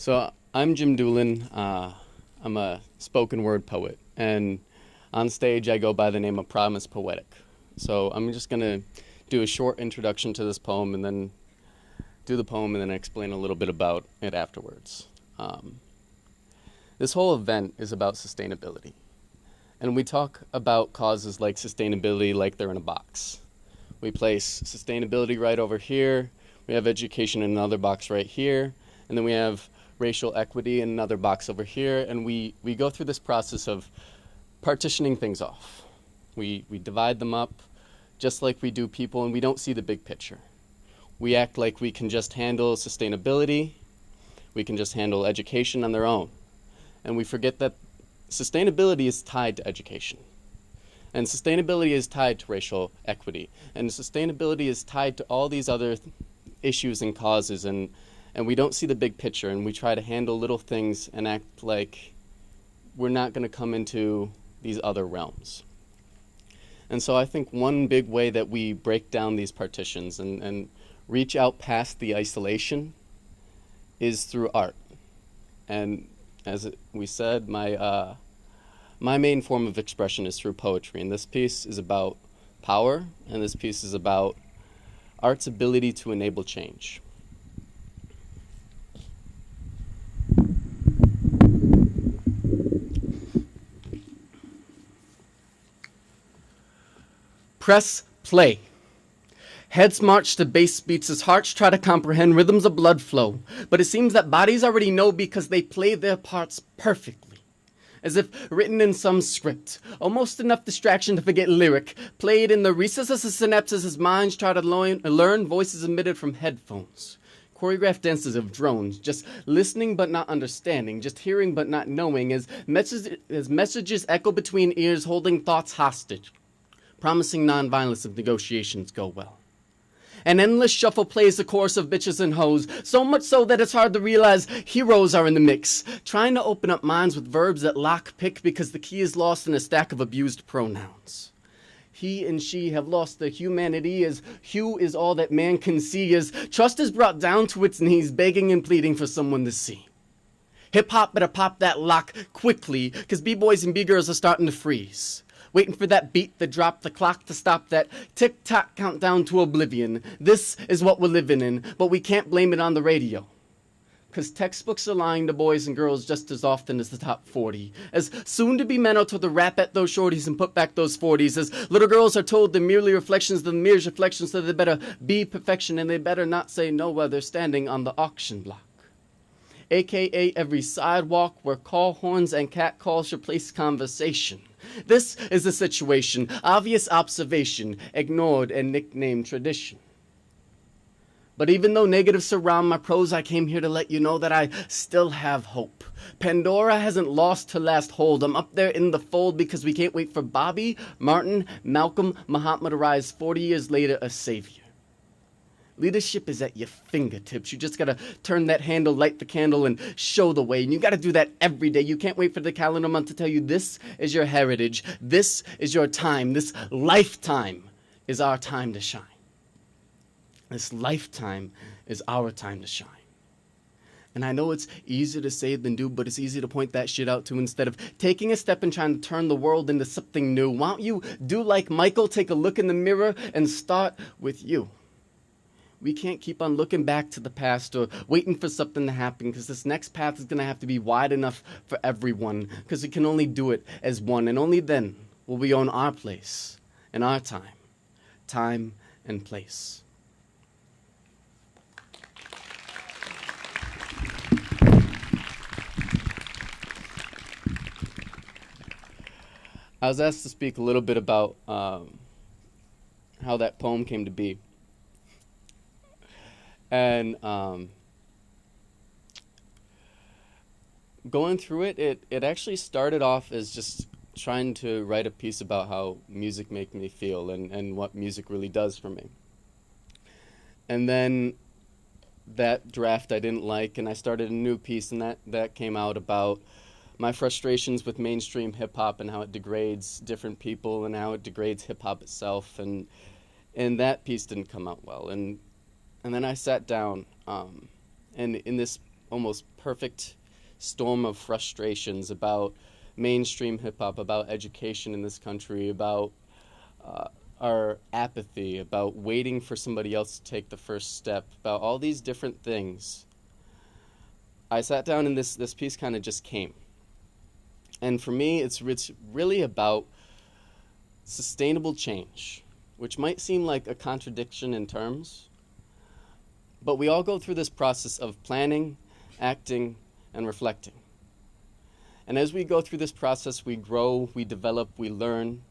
So I'm Jim Dulin. I'm a spoken word poet, and on stage I go by the name of Promise Poetic. So I'm just going to do a short introduction to this poem and then do the poem and then explain a little bit about it afterwards. This whole event is about sustainability. And we talk about causes like sustainability like they're in a box. We place sustainability right over here. We have education in another box right here. And then we have racial equity in another box over here. And we go through this process of partitioning things off. We divide them up just like we do people, and we don't see the big picture. We act like we can just handle sustainability. We can just handle education on their own. And we forget that sustainability is tied to education. And sustainability is tied to racial equity. And sustainability is tied to all these other issues and causes. And we don't see the big picture. And we try to handle little things and act like we're not going to come into these other realms. And so I think one big way that we break down these partitions and reach out past the isolation is through art. And as we said, my main form of expression is through poetry, and this piece is about power, and this piece is about art's ability to enable change. Press play. Heads march to bass beats as hearts try to comprehend rhythms of blood flow, but it seems that bodies already know because they play their parts perfectly. As if written in some script, almost enough distraction to forget lyric, played in the recesses of synapses as minds try to learn voices emitted from headphones. Choreographed dances of drones, just listening but not understanding, just hearing but not knowing, as messages echo between ears holding thoughts hostage, promising nonviolence if negotiations go well. An endless shuffle plays the chorus of bitches and hoes, so much so that it's hard to realize heroes are in the mix, trying to open up minds with verbs that lock-pick because the key is lost in a stack of abused pronouns. He and she have lost their humanity as hue is all that man can see, as trust is brought down to its knees, begging and pleading for someone to see. Hip-hop better pop that lock quickly, because b-boys and b-girls are starting to freeze. Waiting for that beat to drop, the clock to stop, that tick-tock countdown to oblivion. This is what we're living in, but we can't blame it on the radio. Because textbooks are lying to boys and girls just as often as the top 40. As soon-to-be men are told to rap at those shorties and put back those 40s. As little girls are told they're merely reflections of the mirror's reflection, so they better be perfection and they better not say no while they're standing on the auction block. AKA every sidewalk where call horns and cat calls replace conversation. This is the situation, obvious observation, ignored and nicknamed tradition. But even though negatives surround my prose, I came here to let you know that I still have hope. Pandora hasn't lost her last hold. I'm up there in the fold because we can't wait for Bobby, Martin, Malcolm, Muhammad to rise 40 years later a savior. Leadership is at your fingertips. You just gotta turn that handle, light the candle, and show the way. And you gotta do that every day. You can't wait for the calendar month to tell you this is your heritage. This is your time. This lifetime is our time to shine. This lifetime is our time to shine. And I know it's easier to say than do, but it's easy to point that shit out too instead of taking a step and trying to turn the world into something new. Why don't you do like Michael, take a look in the mirror and start with you? We can't keep on looking back to the past or waiting for something to happen, because this next path is going to have to be wide enough for everyone, because we can only do it as one, and only then will we own our place and our time and place. I was asked to speak a little bit about how that poem came to be. And going through it actually started off as just trying to write a piece about how music makes me feel and what music really does for me. And then that draft I didn't like, and I started a new piece, and that came out about my frustrations with mainstream hip-hop and how it degrades different people and how it degrades hip-hop itself. And that piece didn't come out well. And then I sat down, and in this almost perfect storm of frustrations about mainstream hip-hop, about education in this country, about our apathy, about waiting for somebody else to take the first step, about all these different things, I sat down and this piece kind of just came. And for me, it's really about sustainable change, which might seem like a contradiction in terms, but we all go through this process of planning, acting, and reflecting. And as we go through this process, we grow, we develop, we learn,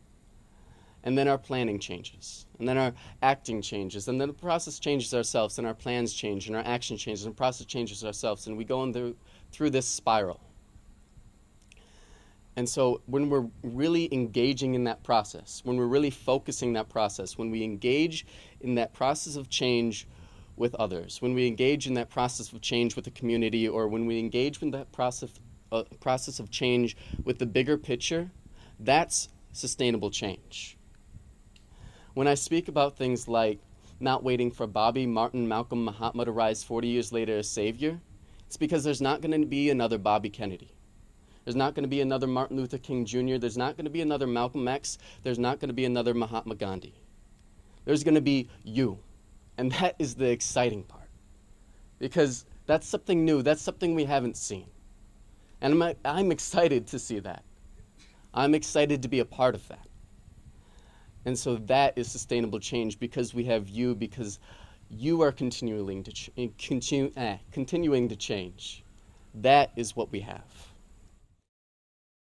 and then our planning changes, and then our acting changes, and then the process changes ourselves, and our plans change, and our action changes, and the process changes ourselves, and we go through this spiral. And so when we're really engaging in that process, when we're really focusing that process, when we engage in that process of change with others, when we engage in that process of change with the community, or when we engage in that process of change with the bigger picture, that's sustainable change. When I speak about things like not waiting for Bobby, Martin, Malcolm, Mahatma to rise 40 years later as savior, it's because there's not going to be another Bobby Kennedy. There's not going to be another Martin Luther King Jr. There's not going to be another Malcolm X. There's not going to be another Mahatma Gandhi. There's going to be you. And that is the exciting part. Because that's something new. That's something we haven't seen. And I'm excited to see that. I'm excited to be a part of that. And so that is sustainable change, because we have you, because you are continuing to change. That is what we have.